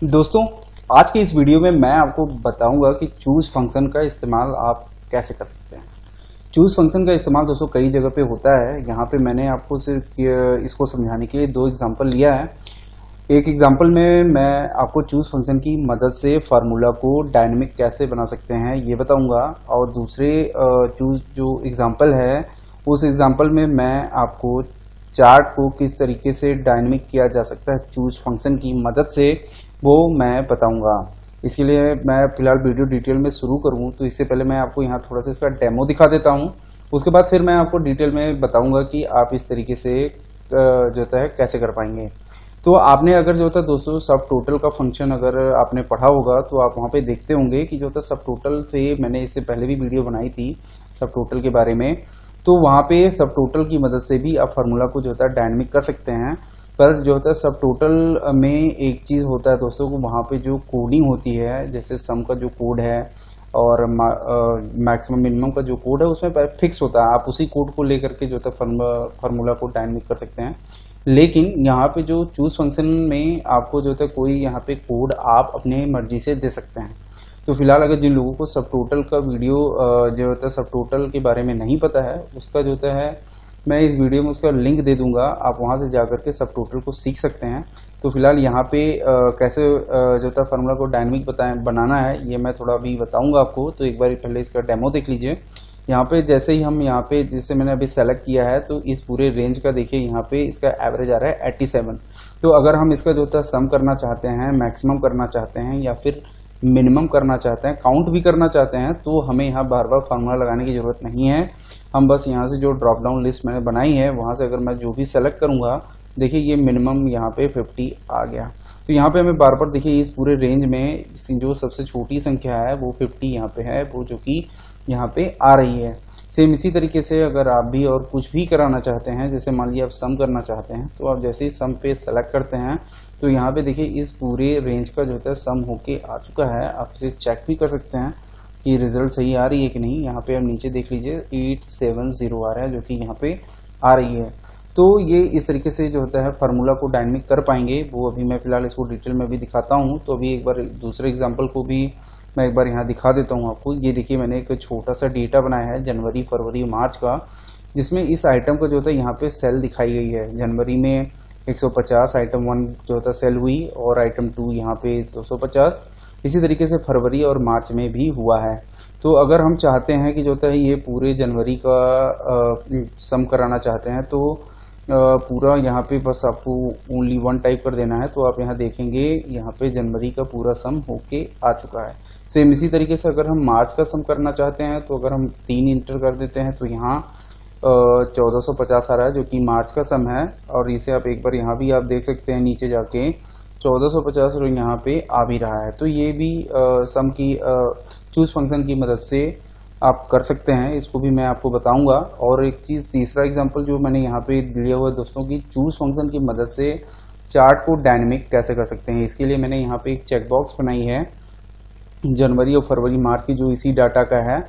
दोस्तों, आज के इस वीडियो में मैं आपको बताऊंगा कि चूज फंक्शन का इस्तेमाल आप कैसे कर सकते हैं। चूज फंक्शन का इस्तेमाल दोस्तों कई जगह पे होता है। यहाँ पे मैंने आपको सिर्फ इसको समझाने के लिए दो एग्जांपल लिया है। एक एग्जांपल में मैं आपको चूज फंक्शन की मदद से फार्मूला को डायनेमिक कैसे बना सकते हैं ये बताऊंगा, और दूसरे चूज जो एग्जांपल है उस एग्जांपल में मैं आपको चार्ट को किस तरीके से डायनेमिक किया जा सकता है चूज फंक्शन की मदद से, वो मैं बताऊंगा। इसके लिए मैं फिलहाल वीडियो डिटेल में शुरू करूं तो इससे पहले मैं आपको यहाँ थोड़ा सा इसका डेमो दिखा देता हूं। उसके बाद फिर मैं आपको डिटेल में बताऊंगा कि आप इस तरीके से जो होता है कैसे कर पाएंगे। तो आपने अगर जो होता है दोस्तों सब टोटल का फंक्शन अगर आपने पढ़ा होगा तो आप वहां पे देखते होंगे कि जो होता है सब टोटल से मैंने इससे पहले भी वीडियो बनाई थी सब टोटल के बारे में। तो वहां पे सब टोटल की मदद से भी आप फार्मूला को जो होता है डायनेमिक कर सकते हैं। पर जो होता है सब टोटल में एक चीज होता है दोस्तों को, वहां पे जो कोडिंग होती है, जैसे सम का जो कोड है और मैक्सिमम मिनिमम का जो कोड है उसमें फिक्स होता है। आप उसी कोड को लेकर के जो होता है फार्मूला को डायनेमिक कर सकते हैं। लेकिन यहाँ पे जो चूज फंक्शन में आपको जो होता है कोई यहाँ पे कोड आप अपने मर्जी से दे सकते हैं। तो फिलहाल अगर जिन लोगों को सब टोटल का वीडियो जो होता है सब टोटल के बारे में नहीं पता है, उसका जो होता है मैं इस वीडियो में उसका लिंक दे दूंगा, आप वहां से जाकर के सब टोटल को सीख सकते हैं। तो फिलहाल यहाँ पे कैसे जो होता है फार्मूला को डायनेमिक बनाना है ये मैं थोड़ा अभी बताऊंगा आपको। तो एक बार पहले इसका डेमो देख लीजिए। यहाँ पे जैसे ही हम यहाँ पे जिससे मैंने अभी सेलेक्ट किया है तो इस पूरे रेंज का देखिए यहाँ पे इसका एवरेज आ रहा है 87। तो अगर हम इसका जो होता है सम करना चाहते हैं, मैक्सिमम करना चाहते हैं या फिर मिनिमम करना चाहते हैं, काउंट भी करना चाहते हैं, तो हमें यहाँ बार बार फार्मूला लगाने की जरूरत नहीं है। हम बस यहाँ से जो ड्रॉप डाउन लिस्ट मैंने बनाई है वहां से अगर मैं जो भी सेलेक्ट करूंगा, देखिए ये मिनिमम यहाँ पे 50 आ गया। तो यहाँ पे हमें बार बार देखिए इस पूरे रेंज में जो सबसे छोटी संख्या है वो 50 यहाँ पे है, वो जो कि यहाँ पे आ रही है। सेम इसी तरीके से अगर आप भी और कुछ भी कराना चाहते हैं, जैसे मान लीजिए आप सम करना चाहते हैं, तो आप जैसे ही सम पे सेलेक्ट करते हैं तो यहाँ पे देखिए इस पूरे रेंज का जो होता है सम होके आ चुका है। आप इसे चेक भी कर सकते हैं कि रिजल्ट सही आ रही है कि नहीं। यहाँ पे आप नीचे देख लीजिए 870 आ रहा है जो कि यहाँ पे आ रही है। तो ये इस तरीके से जो होता है फार्मूला को डायनेमिक कर पाएंगे, वो अभी मैं फिलहाल इसको डिटेल में भी दिखाता हूँ। तो अभी एक बार दूसरे एग्जाम्पल को भी मैं एक बार यहाँ दिखा देता हूँ आपको। ये देखिए मैंने एक छोटा सा डेटा बनाया है जनवरी, फरवरी, मार्च का, जिसमें इस आइटम का जो होता है यहाँ पे सेल दिखाई गई है। जनवरी में 150 आइटम 1 जो होता है सेल हुई और आइटम 2 यहाँ पे 250। इसी तरीके से फरवरी और मार्च में भी हुआ है। तो अगर हम चाहते हैं कि जो होता है ये पूरे जनवरी का सम कराना चाहते हैं तो पूरा यहाँ पे बस आपको ओनली 1 टाइप कर देना है। तो आप यहाँ देखेंगे यहाँ पे जनवरी का पूरा सम होके आ चुका है। सेम इसी तरीके से अगर हम मार्च का सम करना चाहते हैं तो अगर हम 3 इंटर कर देते हैं तो यहाँ 1450 आ रहा है जो कि मार्च का सम है। और इसे आप एक बार यहाँ भी आप देख सकते हैं नीचे जाके 1450 और यहाँ पे आ भी रहा है। तो ये भी सम की चूज फंक्शन की मदद से आप कर सकते हैं, इसको भी मैं आपको बताऊंगा। और एक चीज तीसरा एग्जांपल जो मैंने यहाँ पे दिया हुआ है दोस्तों की चूज फंक्शन की मदद से चार्ट को डायनेमिक कैसे कर सकते हैं। इसके लिए मैंने यहाँ पे एक चेक बॉक्स बनाई है जनवरी और फरवरी मार्च की जो इसी डाटा का है।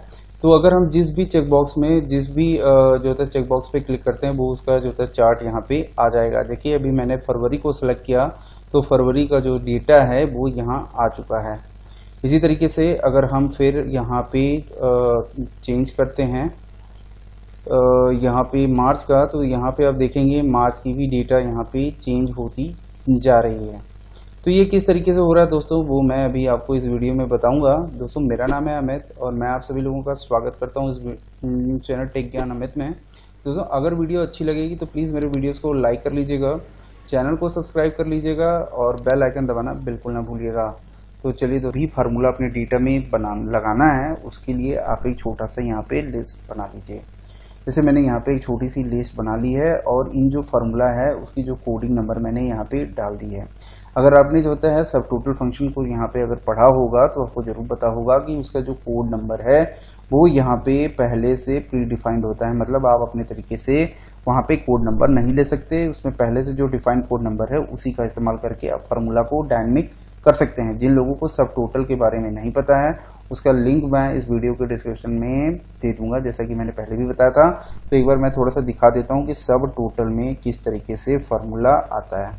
तो अगर हम जिस भी चेक बॉक्स में जिस भी जो होता है चेक बॉक्स पे क्लिक करते हैं वो उसका जो होता है चार्ट यहाँ पे आ जाएगा। देखिए अभी मैंने फरवरी को सिलेक्ट किया तो फरवरी का जो डेटा है वो यहाँ आ चुका है। इसी तरीके से अगर हम फिर यहाँ पे चेंज करते हैं यहाँ पे मार्च का, तो यहाँ पे आप देखेंगे मार्च की भी डेटा यहाँ पे चेंज होती जा रही है। तो ये किस तरीके से हो रहा है दोस्तों वो मैं अभी आपको इस वीडियो में बताऊंगा। दोस्तों मेरा नाम है अमित और मैं आप सभी लोगों का स्वागत करता हूं इस चैनल टेक ज्ञान अमित में। दोस्तों अगर वीडियो अच्छी लगेगी तो प्लीज़ मेरे वीडियोस को लाइक कर लीजिएगा, चैनल को सब्सक्राइब कर लीजिएगा और बेल आइकन दबाना बिल्कुल ना भूलिएगा। तो चलिए तो भी फार्मूला अपने डेटा में लगाना है, उसके लिए आप एक छोटा सा यहाँ पे लिस्ट बना लीजिए। जैसे मैंने यहाँ पे एक छोटी सी लिस्ट बना ली है और इन जो फार्मूला है उसकी जो कोडिंग नंबर मैंने यहाँ पे डाल दी है। अगर आपने जो होता है सब टोटल फंक्शन को यहाँ पे अगर पढ़ा होगा तो आपको जरूर पता होगा कि उसका जो कोड नंबर है वो यहाँ पे पहले से प्री डिफाइंड होता है। मतलब आप अपने तरीके से वहाँ पे कोड नंबर नहीं ले सकते, उसमें पहले से जो डिफाइंड कोड नंबर है उसी का इस्तेमाल करके आप फार्मूला को डायनेमिक कर सकते हैं। जिन लोगों को सब टोटल के बारे में नहीं पता है उसका लिंक मैं इस वीडियो के डिस्क्रिप्शन में दे दूंगा, जैसा कि मैंने पहले भी बताया था। तो एक बार मैं थोड़ा सा दिखा देता हूं कि सब टोटल में किस तरीके से फार्मूला आता है।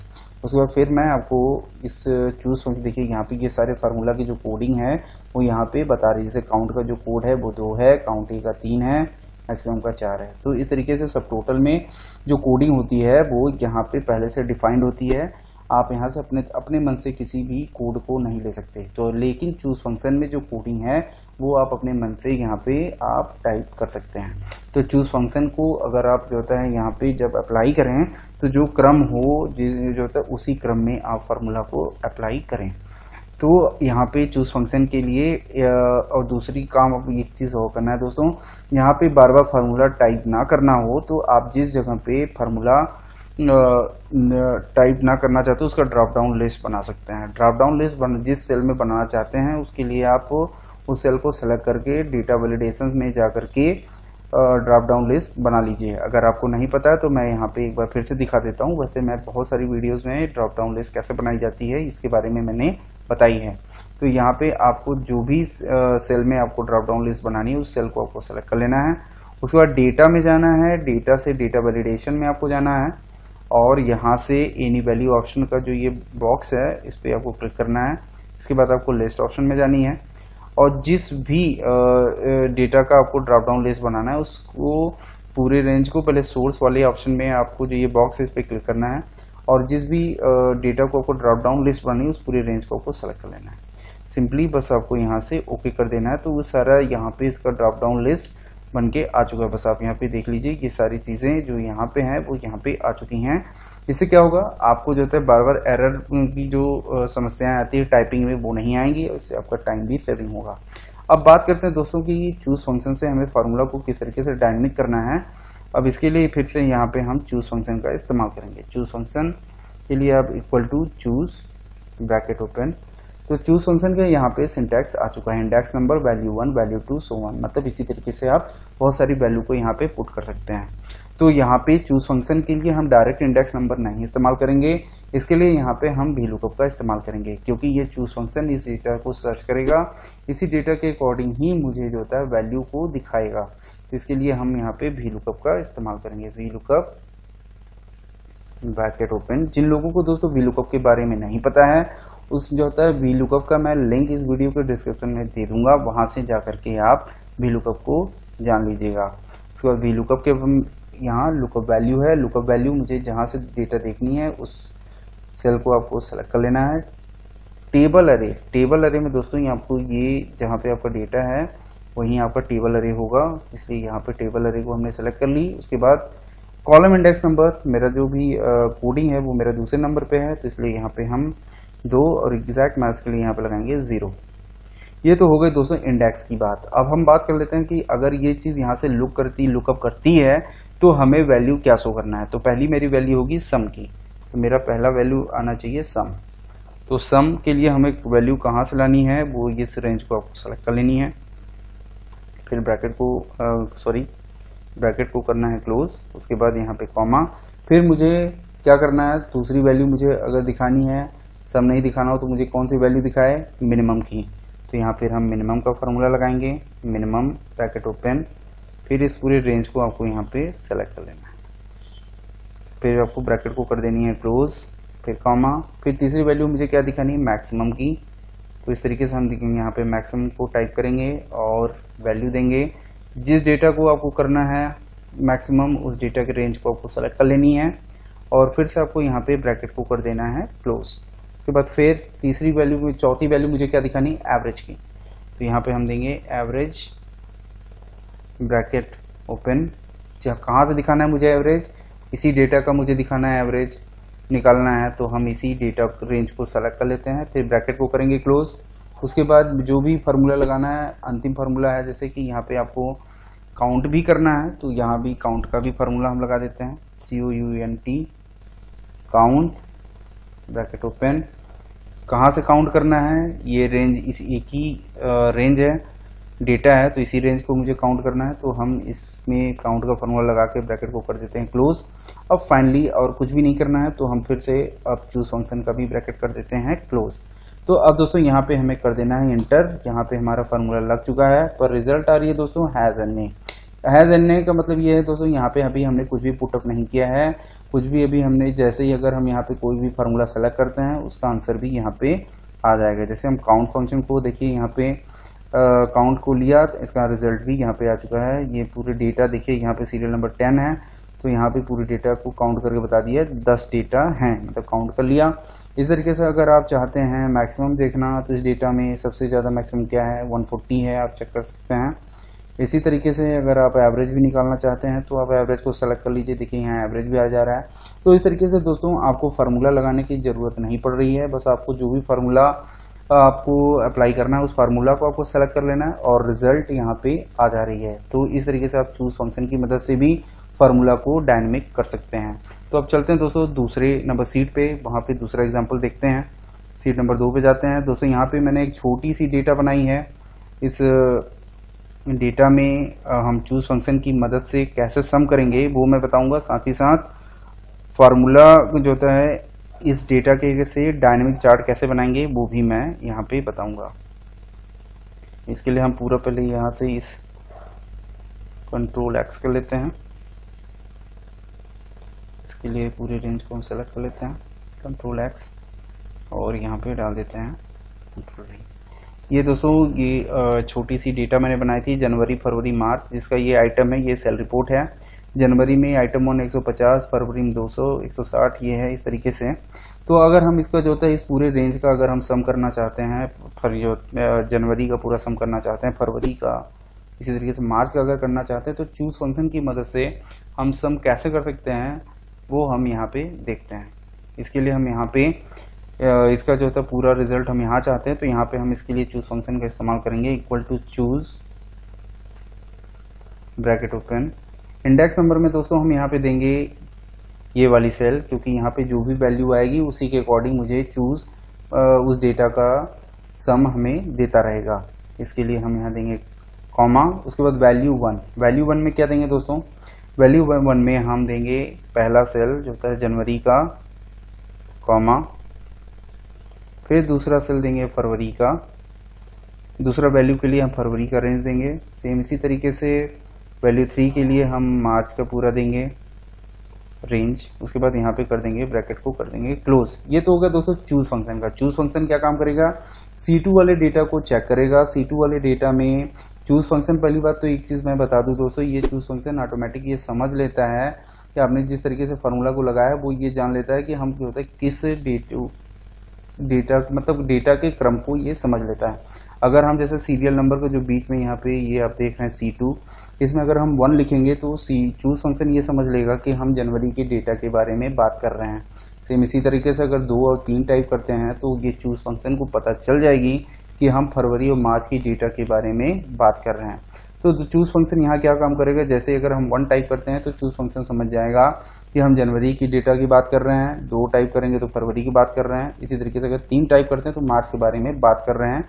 उसके बाद फिर मैं आपको इस चूज फंक्शन, देखिए यहाँ पे ये सारे फार्मूला की जो कोडिंग है वो यहाँ पे बता रही है। जैसे काउंट का जो कोड है वो 2 है, काउंट ए का 3 है, मैक्सिमम का 4 है। तो इस तरीके से सब टोटल में जो कोडिंग होती है वो यहाँ पे पहले से डिफाइंड होती है। आप यहाँ से अपने मन से किसी भी कोड को नहीं ले सकते। तो लेकिन चूज फंक्शन में जो कोडिंग है वो आप अपने मन से यहाँ पे आप टाइप कर सकते हैं। तो चूज फंक्शन को अगर आप जो होता है यहाँ पे जब अप्लाई करें तो जो क्रम हो जो होता है उसी क्रम में आप फार्मूला को अप्लाई करें। तो यहाँ पे चूज फंक्शन के लिए और दूसरी काम अब एक चीज और करना है दोस्तों, यहाँ पे बार बार फार्मूला टाइप ना करना हो तो आप जिस जगह पे फार्मूला टाइप ना करना चाहते हो उसका ड्रॉप डाउन लिस्ट बना सकते हैं। ड्रॉप डाउन लिस्ट जिस सेल में बनाना चाहते हैं उसके लिए आप उस सेल को सेलेक्ट करके डेटा वैलिडेशन में जा करके ड्रॉप डाउन लिस्ट बना लीजिए। अगर आपको नहीं पता है तो मैं यहाँ पे एक बार फिर से दिखा देता हूँ। वैसे मैं बहुत सारी वीडियोस में ड्रॉप डाउन लिस्ट कैसे बनाई जाती है इसके बारे में मैंने बताई है। तो यहाँ पे आपको जो भी सेल में आपको ड्रॉप डाउन लिस्ट बनानी है उस सेल को आपको सेलेक्ट कर लेना है। उसके बाद डेटा में जाना है, डेटा से डेटा वैलिडेशन में आपको जाना है और यहाँ से एनी वैल्यू ऑप्शन का जो ये बॉक्स है इस पर आपको क्लिक करना है। इसके बाद आपको लिस्ट ऑप्शन में जानी है और जिस भी डेटा का आपको ड्रॉप डाउन लिस्ट बनाना है उसको पूरे रेंज को पहले सोर्स वाले ऑप्शन में आपको जो ये बॉक्स है इस पर क्लिक करना है और जिस भी डेटा को आपको ड्रॉप डाउन लिस्ट बनानी है उस पूरे रेंज को आपको सेलेक्ट कर लेना है। सिंपली बस आपको यहाँ से ओके कर देना है। तो वो सारा यहाँ पे इसका ड्रॉप डाउन लिस्ट बन के आ चुका है। बस आप यहाँ पे देख लीजिए ये सारी चीजें जो यहाँ पे हैं वो यहाँ पे आ चुकी हैं। इससे क्या होगा, आपको जो है बार बार एरर की जो समस्याएं आती है टाइपिंग में वो नहीं आएंगी और इससे आपका टाइम भी सेविंग होगा। अब बात करते हैं दोस्तों कि चूज फंक्शन से हमें फार्मूला को किस तरीके से डायनेमिक करना है। अब इसके लिए फिर से यहाँ पे हम चूज फंक्शन का इस्तेमाल करेंगे। चूज फंक्शन के लिए आप equal to choose bracket open. तो चूज फंक्शन का यहाँ पे सिंटैक्स आ चुका है, index number, value 1, value 2, so on. मतलब इसी तरीके से आप बहुत सारी वैल्यू को यहाँ पे पुट कर सकते हैं। तो यहाँ पे चूज फंक्शन के लिए हम डायरेक्ट इंडेक्स नंबर नहीं इस्तेमाल करेंगे। इसके लिए यहाँ पे हम VLOOKUP का इस्तेमाल करेंगे क्योंकि ये चूज फंक्शन इस डेटा को सर्च करेगा, इसी डेटा के अकॉर्डिंग ही मुझे जो होता है वैल्यू को दिखाएगा। तो इसके लिए हम यहाँ पे VLOOKUP का इस्तेमाल करेंगे। VLOOKUP bracket open. जिन लोगों को दोस्तों VLOOKUP के बारे में नहीं पता है उस जो होता है VLOOKUP का मैं लिंक इस वीडियो के डिस्क्रिप्शन में दे दूंगा, वहां से जाकर के आप VLOOKUP को जान लीजिएगा। उसके बाद VLOOKUP के यहाँ लुकअप वैल्यू है। लुकअप वैल्यू मुझे जहां से डेटा देखनी है उस सेल को आपको सेलेक्ट कर लेना है। टेबल अरे, टेबल अरे में दोस्तों ये आपको ये जहाँ पे आपका डेटा है वहीं आपका टेबल अरे होगा, इसलिए यहाँ पे टेबल अरे को हमने सेलेक्ट कर ली। उसके बाद कॉलम इंडेक्स नंबर, मेरा जो भी कोडिंग है वो मेरा दूसरे नंबर पे है तो इसलिए यहाँ पे हम 2 और एग्जैक्ट मैच के लिए यहाँ पे लगाएंगे 0। ये तो हो गई दोस्तों इंडेक्स की बात। अब हम बात कर लेते हैं कि अगर ये चीज यहाँ से लुकअप करती है तो हमें वैल्यू क्या शो करना है। तो पहली मेरी वैल्यू होगी सम की, तो मेरा पहला वैल्यू आना चाहिए सम। तो सम के लिए हमें वैल्यू कहाँ से लानी है, वो इस रेंज को आपको सेलेक्ट कर लेनी है। फिर ब्रैकेट को करना है क्लोज। उसके बाद यहाँ पे कॉमा। फिर मुझे क्या करना है, दूसरी वैल्यू मुझे अगर दिखानी है, सम नहीं दिखाना हो तो मुझे कौन सी वैल्यू दिखाए, मिनिमम की। तो यहाँ फिर हम मिनिमम का फॉर्मूला लगाएंगे, मिनिमम ब्रैकेट ओपन। फिर इस पूरे रेंज को आपको यहाँ पे सेलेक्ट कर लेना है। फिर आपको ब्रैकेट को कर देनी है क्लोज, फिर कॉमा। फिर तीसरी वैल्यू मुझे क्या दिखानी है, मैक्सिमम की। तो इस तरीके से हम दिखेंगे, यहाँ पे मैक्सिमम को टाइप करेंगे और वैल्यू देंगे। जिस डेटा को आपको करना है मैक्सिमम उस डेटा के रेंज को आपको सेलेक्ट कर लेनी है और फिर से आपको यहाँ पे ब्रैकेट को कर देना है क्लोज। उसके बाद फिर तीसरी वैल्यू, चौथी वैल्यू मुझे क्या दिखानी, एवरेज की। तो यहाँ पे हम देंगे एवरेज ब्रैकेट ओपन। कहाँ से दिखाना है मुझे एवरेज, इसी डेटा का मुझे दिखाना है एवरेज निकालना है, तो हम इसी डेटा रेंज को सेलेक्ट कर लेते हैं। फिर ब्रैकेट को करेंगे क्लोज। उसके बाद जो भी फार्मूला लगाना है, अंतिम फार्मूला है, जैसे कि यहाँ पे आपको काउंट भी करना है तो यहाँ भी काउंट का भी फार्मूला हम लगा देते हैं, COUNT काउंट ब्रैकेट ओपन। कहाँ से काउंट करना है, ये रेंज इस एक ही रेंज है, डेटा है तो इसी रेंज को मुझे काउंट करना है, तो हम इसमें काउंट का फार्मूला लगा के ब्रैकेट को कर देते हैं क्लोज। अब फाइनली और कुछ भी नहीं करना है तो हम फिर से अब चूज फंक्शन का भी ब्रैकेट कर देते हैं क्लोज। तो अब दोस्तों यहाँ पे हमें कर देना है इंटर। यहाँ पे हमारा फार्मूला लग चुका है पर रिजल्ट आ रही है दोस्तों हैज एन ने। हैज एन का मतलब ये है दोस्तों, यहाँ पे अभी हमने कुछ भी पुटअप नहीं किया है, कुछ भी अभी हमने, जैसे ही अगर हम यहाँ पे कोई भी फार्मूला सेलेक्ट करते हैं उसका आंसर भी यहाँ पे आ जाएगा। जैसे हम काउंट फंक्शन को देखिए, यहाँ पे काउंट को लिया तो इसका रिजल्ट भी यहाँ पे आ चुका है। ये पूरे डेटा देखिए, यहाँ पे सीरियल नंबर 10 है, तो यहाँ पे पूरे डेटा को काउंट करके बता दिया 10 डेटा हैं, मतलब काउंट कर लिया। इस तरीके से अगर आप चाहते हैं मैक्सिमम देखना तो इस डेटा में सबसे ज़्यादा मैक्सिमम क्या है, 140 है, आप चेक कर सकते हैं। इसी तरीके से अगर आप एवरेज भी निकालना चाहते हैं तो आप एवरेज को सेलेक्ट कर लीजिए, देखिए यहाँ एवरेज भी आ जा रहा है। तो इस तरीके से दोस्तों आपको फार्मूला लगाने की ज़रूरत नहीं पड़ रही है, बस आपको जो भी फार्मूला आपको अप्लाई करना है उस फार्मूला को आपको सेलेक्ट कर लेना है और रिजल्ट यहाँ पे आ जा रही है। तो इस तरीके से आप चूज फंक्शन की मदद से भी फार्मूला को डायनेमिक कर सकते हैं। तो अब चलते हैं दोस्तों दूसरे नंबर सीट पे, वहाँ पे दूसरा एग्जाम्पल देखते हैं। सीट नंबर 2 पे जाते हैं दोस्तों। यहाँ पे मैंने एक छोटी सी डेटा बनाई है। इस डेटा में हम चूज फंक्शन की मदद से कैसे सम करेंगे वो मैं बताऊंगा, साथ ही साथ फार्मूला जो होता है इस डेटा के से डायनेमिक चार्ट कैसे बनाएंगे वो भी मैं यहाँ पे बताऊंगा। इसके लिए हम पूरा पहले यहाँ से इस कंट्रोल X कर लेते हैं। इसके लिए पूरे रेंज को हम सेलेक्ट कर लेते हैं, कंट्रोल X, और यहाँ पे डाल देते हैं कंट्रोल V। ये दोस्तों ये छोटी सी डेटा मैंने बनाई थी जनवरी फरवरी मार्च, जिसका ये आइटम है, ये सेल रिपोर्ट है। जनवरी में आइटम 1 150, फरवरी में 200, 160, ये है इस तरीके से। तो अगर हम इसका जो होता है इस पूरे रेंज का अगर हम सम करना चाहते हैं, जनवरी का पूरा सम करना चाहते हैं, फरवरी का, इसी तरीके से मार्च का अगर करना चाहते हैं, तो चूज फंक्शन की मदद से हम सम कैसे कर सकते हैं वो हम यहाँ पे देखते हैं। इसके लिए हम यहाँ पे इसका जो होता है पूरा रिजल्ट हम यहाँ चाहते हैं, तो यहाँ पे हम इसके लिए चूज फंक्शन का इस्तेमाल करेंगे, equal to choose bracket open. Index number में दोस्तों हम यहाँ पे देंगे ये वाली सेल, क्योंकि यहाँ पे जो भी वैल्यू आएगी उसी के अकॉर्डिंग मुझे चूज उस डेटा का सम हमें देता रहेगा। इसके लिए हम यहाँ देंगे कॉमा, उसके बाद वैल्यू 1। वैल्यू 1 में क्या देंगे दोस्तों, वैल्यू 1 में हम देंगे पहला सेल जो होता है जनवरी का, कॉमा, फिर दूसरा सेल देंगे फरवरी का, दूसरा वैल्यू के लिए हम फरवरी का रेंज देंगे। सेम इसी तरीके से वैल्यू 3 के लिए हम मार्च का पूरा देंगे रेंज। उसके बाद यहाँ पे कर देंगे ब्रैकेट को कर देंगे क्लोज। ये तो हो गया दोस्तों चूज फंक्शन का। चूज फंक्शन क्या काम करेगा, C2 वाले डेटा को चेक करेगा। C2 वाले डेटा में चूज फंक्शन, पहली बात तो एक चीज मैं बता दूं दोस्तों, ये चूज फंक्शन ऑटोमेटिक ये समझ लेता है कि आपने जिस तरीके से फार्मूला को लगाया वो ये जान लेता है कि हम क्या होता है किस डेटा मतलब डेटा के क्रम को ये समझ लेता है। अगर हम जैसे सीरियल नंबर को जो बीच में यहाँ पे ये आप देख रहे हैं C2, इसमें अगर हम 1 लिखेंगे तो चूज फंक्शन ये समझ लेगा कि हम जनवरी के डेटा के बारे में बात कर रहे हैं। सेम इसी तरीके से अगर 2 और 3 टाइप करते हैं तो ये चूज फंक्शन को पता चल जाएगी कि हम फरवरी और मार्च की डेटा के बारे में बात कर रहे हैं। तो चूज फंक्शन यहाँ क्या काम करेगा, जैसे अगर हम 1 टाइप करते हैं तो चूज फंक्शन समझ जाएगा कि हम जनवरी की डेटा की बात कर रहे हैं, 2 टाइप करेंगे तो फरवरी की बात कर रहे हैं, इसी तरीके से अगर 3 टाइप करते हैं तो मार्च के बारे में बात कर रहे हैं।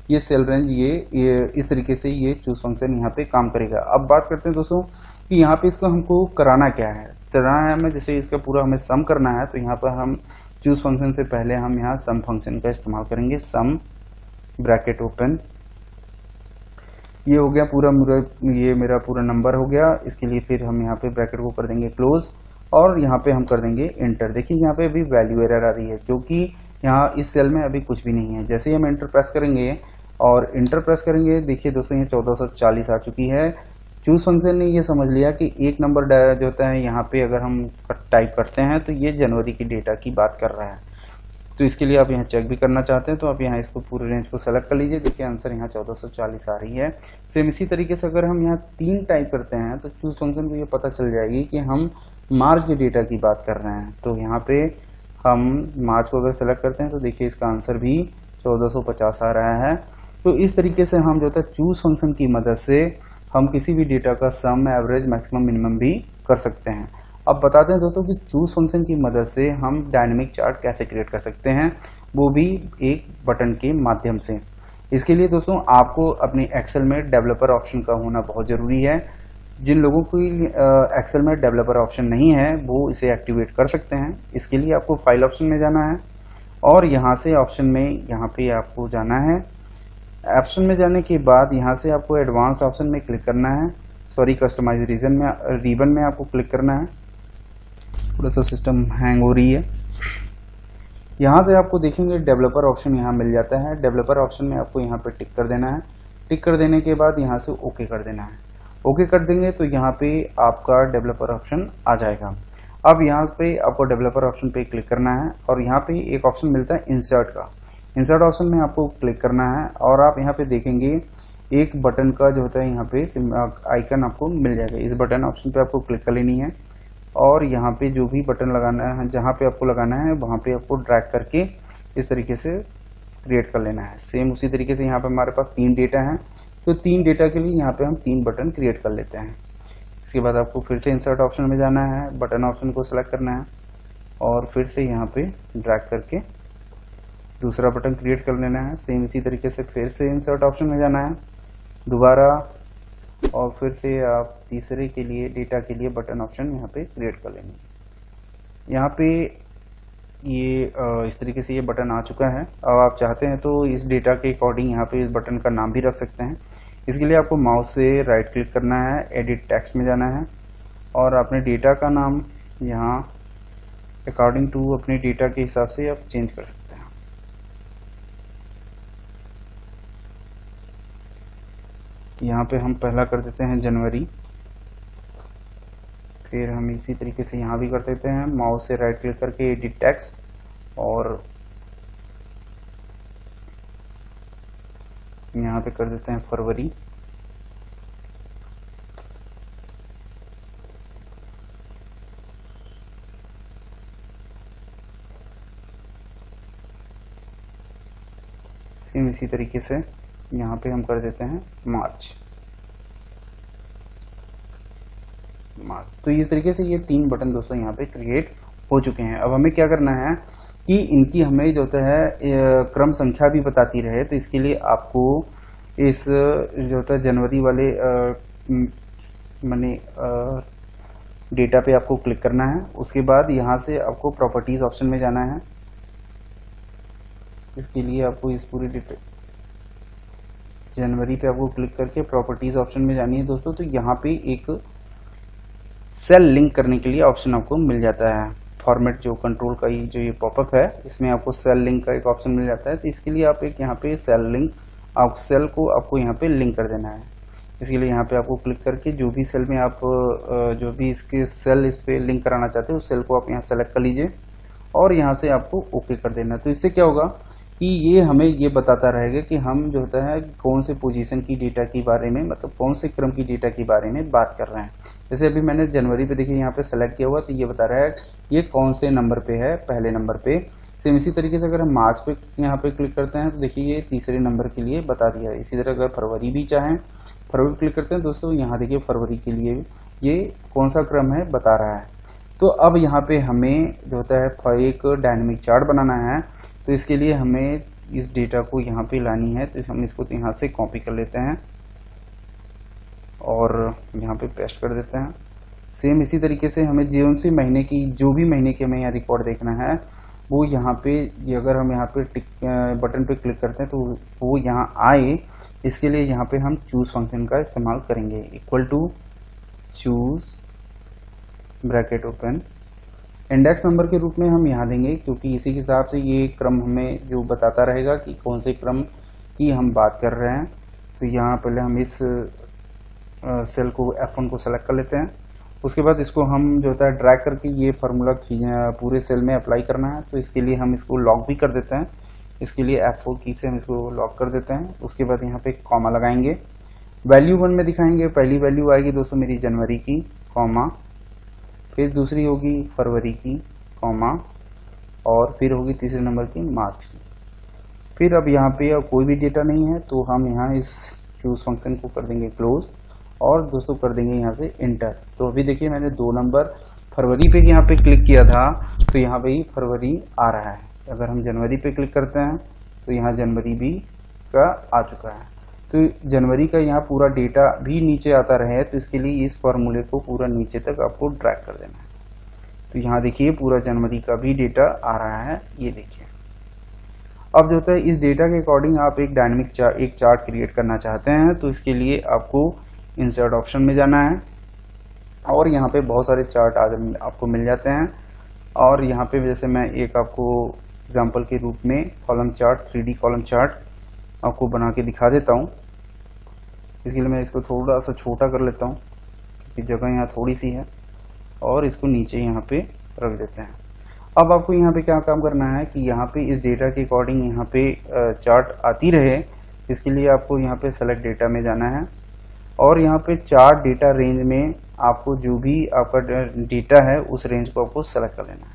ये सेल रेंज ये इस तरीके से ये चूज फंक्शन यहाँ पे काम करेगा। अब बात करते हैं दोस्तों कि यहाँ पे इसको हमको कराना क्या है। कराना है हमें, जैसे इसका पूरा हमें सम करना है तो यहाँ पर हम चूज फंक्शन से पहले हम यहाँ सम फंक्शन का इस्तेमाल करेंगे। सम ब्रैकेट ओपन, ये हो गया पूरा ये मेरा पूरा नंबर हो गया। इसके लिए फिर हम यहाँ पे ब्रैकेट को कर देंगे क्लोज और यहाँ पे हम कर देंगे एंटर। देखिए यहाँ पे अभी वैल्यू एरर आ रही है क्योंकि यहाँ इस सेल में अभी कुछ भी नहीं है। जैसे ही हम एंटर प्रेस करेंगे और एंटर प्रेस करेंगे, देखिए दोस्तों ये 1440 आ चुकी है। चूज फंक्शन ने ये समझ लिया कि एक नंबर जो होता है यहाँ पे अगर हम टाइप करते हैं तो ये जनवरी की डेटा की बात कर रहा है। तो इसके लिए आप यहाँ चेक भी करना चाहते हैं तो आप यहाँ इसको पूरे रेंज को सेलेक्ट कर लीजिए। देखिए आंसर यहाँ 1440 आ रही है। सेम इसी तरीके से अगर हम यहाँ 3 टाइप करते हैं तो चूज फंक्शन को ये पता चल जाएगी कि हम मार्च के डेटा की बात कर रहे हैं। तो यहाँ पे हम मार्च को अगर सेलेक्ट करते हैं तो देखिए इसका आंसर भी 1450 आ रहा है। तो इस तरीके से हम जो होता है चूज फंक्शन की मदद से हम किसी भी डेटा का सम, एवरेज, मैक्सिमम, मिनिमम भी कर सकते हैं। अब बताते हैं दोस्तों कि चूज फंक्शन की मदद से हम डायनेमिक चार्ट कैसे क्रिएट कर सकते हैं, वो भी एक बटन के माध्यम से। इसके लिए दोस्तों आपको अपने एक्सेल में डेवलपर ऑप्शन का होना बहुत जरूरी है। जिन लोगों को एक्सेल में डेवलपर ऑप्शन नहीं है वो इसे एक्टिवेट कर सकते हैं। इसके लिए आपको फाइल ऑप्शन में जाना है और यहाँ से ऑप्शन में यहाँ पे आपको जाना है। ऑप्शन में जाने के बाद यहाँ से आपको एडवांस्ड ऑप्शन में क्लिक करना है कस्टमाइज रिबन में आपको क्लिक करना है। थोड़ा सा सिस्टम हैंग हो रही है। यहाँ से आपको देखेंगे डेवलपर ऑप्शन यहाँ मिल जाता है। डेवलपर ऑप्शन में आपको यहाँ पे टिक कर देना है। टिक कर देने के बाद यहाँ से ओके कर देना है। ओके कर देंगे तो यहाँ पे आपका डेवलपर ऑप्शन आ जाएगा। अब यहाँ पे आपको डेवलपर ऑप्शन पे क्लिक करना है और यहाँ पे एक ऑप्शन मिलता है इंसर्ट का। इंसर्ट ऑप्शन में आपको क्लिक करना है और आप यहाँ पे देखेंगे एक बटन का जो होता है यहाँ पे आइकन आपको मिल जाएगा। इस बटन ऑप्शन पे आपको क्लिक कर लेनी है और यहाँ पे जो भी बटन लगाना है, जहाँ पे आपको लगाना है वहाँ पे आपको ड्रैग करके इस तरीके से क्रिएट कर लेना है। सेम उसी तरीके से यहाँ पे हमारे पास 3 डेटा हैं, तो 3 डेटा के लिए यहाँ पे हम 3 बटन क्रिएट कर लेते हैं। इसके बाद आपको फिर से इंसर्ट ऑप्शन में जाना है, बटन ऑप्शन को सिलेक्ट करना है और फिर से यहाँ पे ड्रैग करके दूसरा बटन क्रिएट कर लेना है। सेम इसी तरीके से फिर से इंसर्ट ऑप्शन में जाना है दोबारा और फिर से आप तीसरे के लिए डेटा के लिए बटन ऑप्शन यहाँ पे क्रिएट कर लेंगे। यहाँ पे ये इस तरीके से ये बटन आ चुका है। अब आप चाहते हैं तो इस डेटा के अकॉर्डिंग यहाँ पे इस बटन का नाम भी रख सकते हैं। इसके लिए आपको माउस से राइट क्लिक करना है, एडिट टेक्स्ट में जाना है और अपने डेटा का नाम यहाँ अकॉर्डिंग टू अपने डेटा के हिसाब से आप चेंज कर सकते हैं। यहाँ पे हम पहला कर देते हैं जनवरी, फिर हम इसी तरीके से यहाँ भी कर सकते हैं, माउस से राइट क्लिक करके एडिट टेक्स्ट और यहाँ पे कर देते हैं फरवरी। सेम इसी तरीके से यहाँ पे हम कर देते हैं मार्च। तो इस तरीके से ये 3 बटन दोस्तों यहाँ पे क्रिएट हो चुके हैं। अब हमें क्या करना है कि इनकी हमें जो होता है क्रम संख्या भी बताती रहे, तो इसके लिए आपको इस जो होता है जनवरी वाले डेटा पे आपको क्लिक करना है। उसके बाद यहाँ से आपको प्रॉपर्टीज ऑप्शन में जाना है। इसके लिए आपको इस पूरी डेटा जनवरी पे आपको क्लिक करके प्रॉपर्टीज ऑप्शन में जानी है दोस्तों। तो यहाँ पे एक सेल लिंक करने के लिए ऑप्शन आपको मिल जाता है। फॉर्मेट जो कंट्रोल का जो ये पॉपअप है, इसमें आपको सेल लिंक का एक ऑप्शन मिल जाता है। तो इसके लिए आप एक यहाँ पे सेल लिंक, आप सेल को आपको यहाँ पे लिंक कर देना है। इसके लिए यहाँ पे आपको क्लिक करके जो भी सेल में आप जो भी इसके सेल इस पे लिंक कराना चाहते हो उस सेल को आप यहाँ सेलेक्ट कर लीजिए और यहाँ से आपको ओके कर देना। तो इससे क्या होगा कि ये हमें ये बताता रहेगा कि हम जो होता है कौन से पोजीशन की डेटा के बारे में, मतलब कौन से क्रम की डेटा के बारे में बात कर रहे हैं। जैसे अभी मैंने जनवरी पे देखिए यहाँ पे सेलेक्ट किया हुआ, तो ये बता रहा है ये कौन से नंबर पे है, पहले नंबर पे। सेम इसी तरीके से अगर हम मार्च पे यहाँ पे क्लिक करते हैं तो देखिए ये तीसरे नंबर के लिए बता दिया है। इसी तरह अगर फरवरी भी चाहें, फरवरी क्लिक करते हैं दोस्तों, यहाँ देखिए फरवरी के लिए ये कौन सा क्रम है बता रहा है। तो अब यहाँ पे हमें जो होता है एक डायनेमिक चार्ट बनाना है, तो इसके लिए हमें इस डेटा को यहाँ पे लानी है। तो हम इसको यहाँ से कॉपी कर लेते हैं और यहाँ पे पेस्ट कर देते हैं। सेम इसी तरीके से हमें जो सी महीने की, जो भी महीने के हमें यहाँ रिकॉर्ड देखना है वो यहाँ पे, अगर हम यहाँ पे बटन पे क्लिक करते हैं तो वो यहाँ आए। इसके लिए यहाँ पे हम चूज फंक्शन का इस्तेमाल करेंगे। Equal to choose bracket open, index number के रूप में हम यहाँ देंगे, क्योंकि इसी के हिसाब से ये क्रम हमें जो बताता रहेगा कि कौन से क्रम की हम बात कर रहे हैं। तो यहाँ पहले हम इस सेल को F1 को सेलेक्ट कर लेते हैं। उसके बाद इसको हम जो होता है ड्रैग करके ये फार्मूला पूरे सेल में अप्लाई करना है। तो इसके लिए हम इसको लॉक भी कर देते हैं। इसके लिए F4 की से हम इसको लॉक कर देते हैं। उसके बाद यहाँ पे कॉमा लगाएंगे, वैल्यू 1 में दिखाएंगे। पहली वैल्यू आएगी दोस्तों मेरी जनवरी की, कॉमा, फिर दूसरी होगी फरवरी की, कॉमा, और फिर होगी तीसरे नंबर की मार्च की। फिर अब यहाँ पे कोई भी डेटा नहीं है तो हम यहाँ इस चूज फंक्शन को कर देंगे क्लोज और दोस्तों कर देंगे यहाँ से इंटर। तो अभी देखिए मैंने 2 नंबर फरवरी पे यहाँ पे क्लिक किया था तो यहाँ पे ही फरवरी आ रहा है। अगर हम जनवरी पे क्लिक करते हैं तो यहाँ जनवरी भी का आ चुका है। तो जनवरी का यहाँ पूरा डेटा भी नीचे आता रहे, तो इसके लिए इस फॉर्मूले को पूरा नीचे तक आपको ड्रैग कर देना है। तो यहाँ देखिए पूरा जनवरी का भी डेटा आ रहा है, ये देखिए। अब जो होता है इस डेटा के अकॉर्डिंग आप एक डायनेमिक एक चार्ट क्रिएट करना चाहते हैं, तो इसके लिए आपको इंसर्ट ऑप्शन में जाना है और यहाँ पे बहुत सारे चार्ट आपको मिल जाते हैं। और यहाँ पे जैसे मैं एक आपको एग्जांपल के रूप में column chart 3D column chart आपको बना के दिखा देता हूँ। इसके लिए मैं इसको थोड़ा सा छोटा कर लेता हूँ क्योंकि जगह यहाँ थोड़ी सी है और इसको नीचे यहाँ पे रख देते हैं। अब आपको यहाँ पे क्या काम करना है कि यहाँ पे इस डेटा के अकॉर्डिंग यहाँ पे चार्ट आती रहे, इसके लिए आपको यहाँ पे सेलेक्ट डेटा में जाना है और यहाँ पे चार्ट डेटा रेंज में आपको जो भी आपका डेटा है उस रेंज को आपको सेलेक्ट कर लेना है,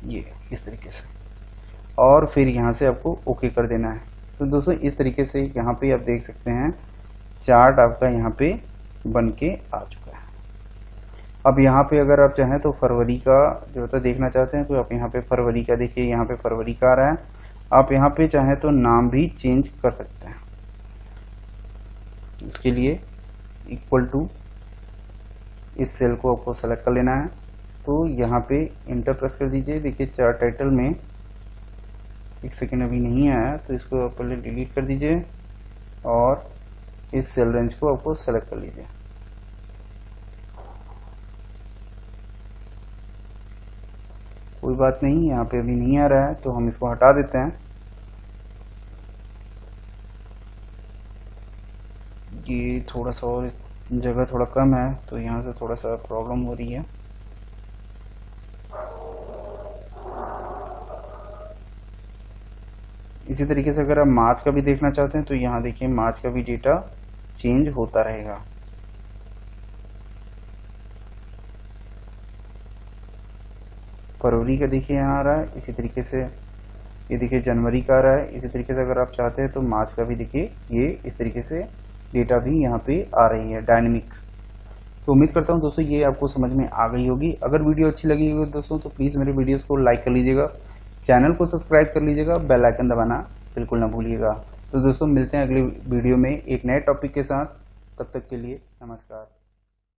ये इस तरीके से, और फिर यहाँ से आपको ओके कर देना है। तो दोस्तों इस तरीके से यहाँ पे आप देख सकते हैं चार्ट आपका यहाँ पे बन के आ चुका है। अब यहाँ पे अगर आप चाहें तो फरवरी का जो होता देखना चाहते हैं तो आप यहाँ पे फरवरी का देखिए, यहाँ पे फरवरी का आ रहा है। आप यहाँ पे चाहें तो नाम भी चेंज कर सकते हैं। इसके लिए इक्वल टू इस सेल को आपको सेलेक्ट कर लेना है। तो यहाँ पे इंटर प्रेस कर दीजिए। देखिए चार्ट टाइटल में एक सेकेंड अभी नहीं आया तो इसको आप पहले डिलीट कर दीजिए और इस सेल रेंज को आपको सेलेक्ट कर लीजिए। कोई बात नहीं, यहाँ पे अभी नहीं आ रहा है तो हम इसको हटा देते हैं। ये थोड़ा सा और जगह थोड़ा कम है तो यहाँ से थोड़ा सा प्रॉब्लम हो रही है। इसी तरीके से अगर आप मार्च का भी देखना चाहते हैं तो यहाँ देखिए मार्च का भी डेटा चेंज होता रहेगा। फरवरी का देखिए यहाँ आ रहा है, इसी तरीके से ये देखिए जनवरी का आ रहा है। इसी तरीके से अगर आप चाहते हैं तो मार्च का भी देखिए ये इस तरीके से डेटा भी यहाँ पे आ रही है डायनेमिक। तो उम्मीद करता हूँ दोस्तों ये आपको समझ में आ गई होगी। अगर वीडियो अच्छी लगी होगी दोस्तों तो प्लीज़ मेरे वीडियोस को लाइक कर लीजिएगा, चैनल को सब्सक्राइब कर लीजिएगा, बेल आइकन दबाना बिल्कुल ना भूलिएगा। तो दोस्तों मिलते हैं अगले वीडियो में एक नए टॉपिक के साथ। तब तक के लिए नमस्कार।